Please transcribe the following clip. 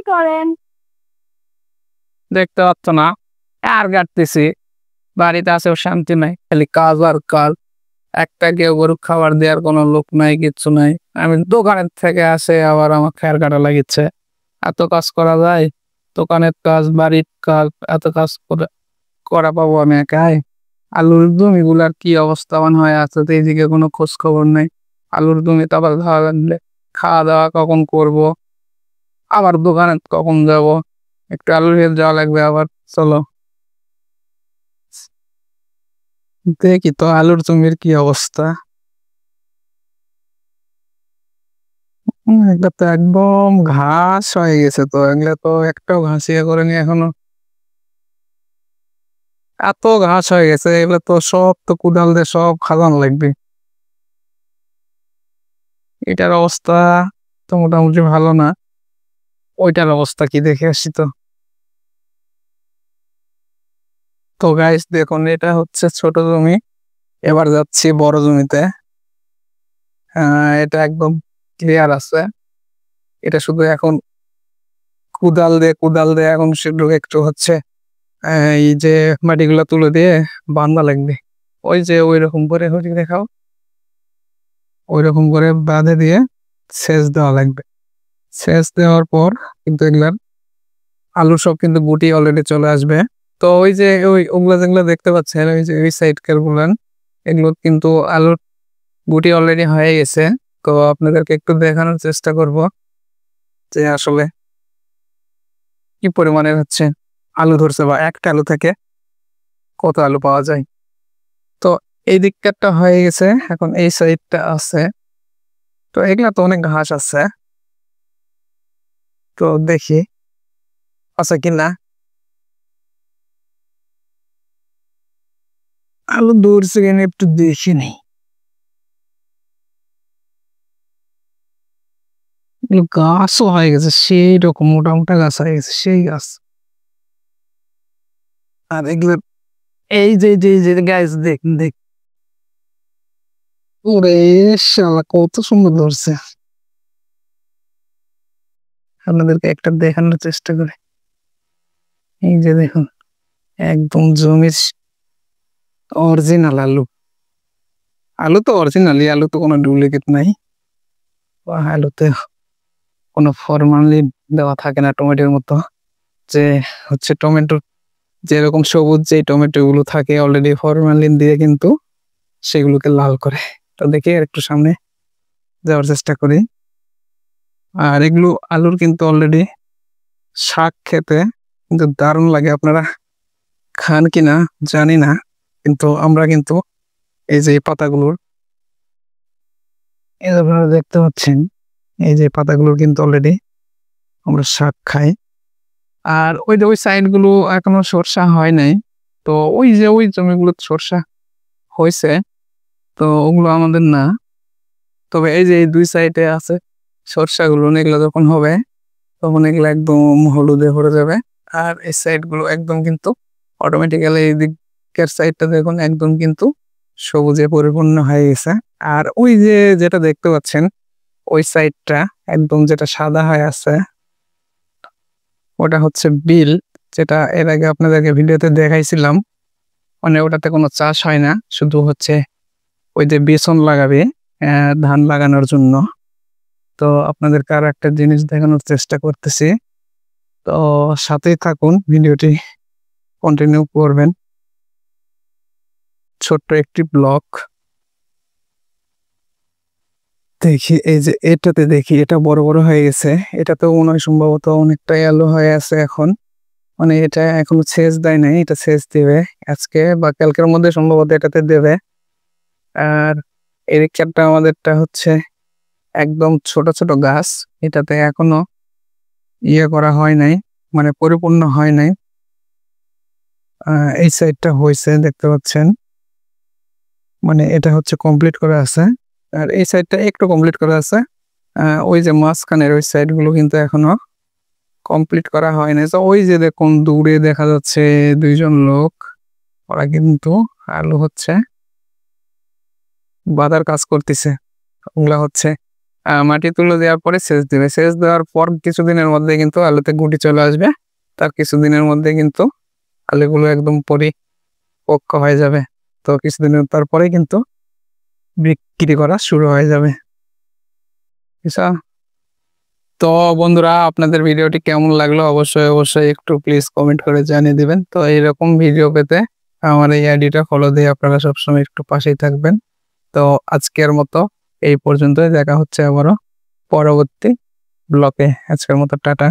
করেন? দেখতে পাচ্ছ না আর কাটতেছি, বাড়িতে আসেও শান্তি নাই, খালি কাজ আর কাজ। একটা কেউ গরু খাবার দেওয়ার কোনো লোক নাই, কিচ্ছু নাই। আমি দোকানের থেকে আসে আবার আমার খ্যার কাটা লাগিচ্ছে। এত কাজ করা যায়? দোকানের কাজ, বাড়ির কাজ, এত কাজ করা পাবো আমি একাই? আলুর জমিগুলার কি অবস্থাবান হয়ে আছে তো এইদিকে কোনো খোঁজ খবর নাই। আলুর জমি তো আবার খাওয়া দাওয়া কখন করব, আবার দোকানে কখন যাব, একটু আলুর ক্ষেত যাওয়া লাগবে আবার। চলো দেখি তো আলুর জমির কি অবস্থা। এগুলা তো একদম ঘাস হয়ে গেছে, তো এগুলা তো একটাও ঘাস ইয়ে করেনি এখনো। এত ঘাস হয়ে গেছে, এগুলো তো সব তো কুদাল দিয়ে সব খাওয়ানো লাগবে। এটার অবস্থা তো মোটামুটি ভালো না। ওইটার অবস্থা কি দেখে আসছি তো। তো গাইস দেখুন, এটা হচ্ছে ছোট জমি, এবার যাচ্ছি বড় জমিতে। এটা একদম ক্লিয়ার আছে। এটা শুধু এখন কুদাল দিয়ে এখন শুধু একটু হচ্ছে এই যে মাটিগুলো তুলে দিয়ে বান্ধা লাগবে। ওই যে ওই রকম করে হচ্ছে দেখাও, ওই রকম করে বাঁধে দিয়ে সেচ দেওয়া লাগবে। সেচ দেওয়ার পর কিন্তু এগুলার আলু সব কিন্তু গুটি অলরেডি চলে আসবে। তো ওই যে ওগুলা যেগুলো দেখতে পাচ্ছেন, ওই যে ওই সাইড গুলান, এগুলো কিন্তু আলুর গুটি অলরেডি হয়ে গেছে। তো আপনাদেরকে একটু দেখানোর চেষ্টা করব যে আসলে কি পরিমাণের হচ্ছে আলু ধরছে, বা একটা আলু থেকে কত আলু পাওয়া যায়। তো এই দিকটা হয়ে গেছে, এখন এই সাইডটা আছে। তো এগুলা তো অনেক ঘাস আছে, তো দেখি আছে কিনা। আলু ধরছে কিনা একটু দেখি নেই। গাছও হয়ে গেছে সেই রকম, মোটা মোটা গাছ হয়ে গেছে, সেই গাছ। আর এগুলো এই যে যে যে গাছ দেখ ওরে শালা কত সুন্দর ধরছে। আপনাদেরকে একটা দেখানোর চেষ্টা করে, এই যে দেখুন একদম জমির অরিজিনাল আলু। আলু তো অরিজিনালি, আলু তো কোনো ডুপ্লিকেট নাই। আলুতে কোনো ফরমালিন দেওয়া থাকে না টমেটোর মতো, যে হচ্ছে টমেটো যেরকম সবুজ যে টমেটো গুলো থাকে অলরেডি ফরমালিন দিয়ে কিন্তু সেগুলোকে লাল করে। তো দেখি আর একটু সামনে যাওয়ার চেষ্টা করি। আর এগুলো আলুর কিন্তু অলরেডি শাক খেতে কিন্তু দারুণ লাগে। আপনারা খান কিনা জানি না, কিন্তু আমরা কিন্তু এই যে পাতাগুলোর, এই যে আপনারা দেখতে পাচ্ছেন, এই যে পাতাগুলোর কিন্তু অলরেডি আমরা শাক খাই। আর ওই যে ওই সাইড গুলো এখনো সরষা হয় নাই, তো ওই যে ওই জমিগুলো সরষা হয়েছে, তো ওগুলো আমাদের না। তবে এই যে এই দুই সাইডে আছে সরষাগুলো, এগুলো যখন হবে তখন এগুলো একদম হলুদে ভরে যাবে। আর এই সাইড গুলো একদম কিন্তু অটোমেটিক্যালি এই দিকের সাইডটা দেখুন একদম কিন্তু সবুজে পরিপূর্ণ হয়ে গেছে। আর ওই যে যেটা দেখতে পাচ্ছেন ওই সাইডটা একদম যেটা সাদা হয়ে আছে, ওটা হচ্ছে বিল, যেটা এর আগে আপনাদেরকে ভিডিওতে দেখাইছিলাম। মানে ওটাতে কোনো চাষ হয় না, শুধু হচ্ছে ওই যে বেসন লাগাবে ধান লাগানোর জন্য। তো আপনাদেরকে আর একটা জিনিস দেখানোর চেষ্টা করতেছি, তো সাথেই থাকুন, ভিডিওটি কন্টিনিউ করবেন। ছোট্ট একটি ব্লক দেখি, এই যে এটাতে দেখি এটা বড় বড় হয়ে গেছে। এটাতেও মনে হয় সম্ভবত অনেকটাই আলো হয়ে আছে এখন, মানে এটা এখনো সেচ দেয় নাই, এটা সেচ দেবে আজকে বা কালকের মধ্যে সম্ভবত এটাতে দেবে। আর এই রিক্সাটা আমাদেরটা হচ্ছে একদম ছোট ছোট গাছ, এটাতে এখনো ইয়ে করা হয় নাই, মানে পরিপূর্ণ হয় নাই। এই সাইডটা হয়েছে দেখতে পাচ্ছেন, মানে এটা হচ্ছে কমপ্লিট করা আছে। আর এই সাইডটা একটু কমপ্লিট করা আছে। ওই যে মাঝখানের ওই সাইড গুলো কিন্তু এখনো কমপ্লিট করা হয় না। তো ওই যে দেখুন দূরে দেখা যাচ্ছে দুইজন লোক, ওরা কিন্তু আলু হচ্ছে বাঁধার কাজ করতেছে। ওগুলা হচ্ছে মাটি তুলে দেওয়ার পরে সেচ দিবে। সেচ দেওয়ার পর কিছুদিনের মধ্যে কিন্তু আলুতে গুটি চলে আসবে। তার কিছুদিনের মধ্যে কিন্তু আলুগুলো একদম পরিপক্ক হয়ে যাবে। তো কিছুদিনের তারপরেই কিন্তু বিক্রি করা শুরু হয়ে যাবে। আচ্ছা, তো বন্ধুরা আপনাদের ভিডিওটি কেমন লাগলো অবশ্যই একটু প্লিজ কমেন্ট করে জানিয়ে দিবেন। তো এইরকম ভিডিও পেতে আমার এই আইডিটা ফলো দিয়ে আপনারা সবসময় একটু পাশেই থাকবেন। তো আজকের মতো এই পর্যন্তই, দেখা হচ্ছে আবারও পরবর্তী ব্লকে। আজকের মতো টাটা।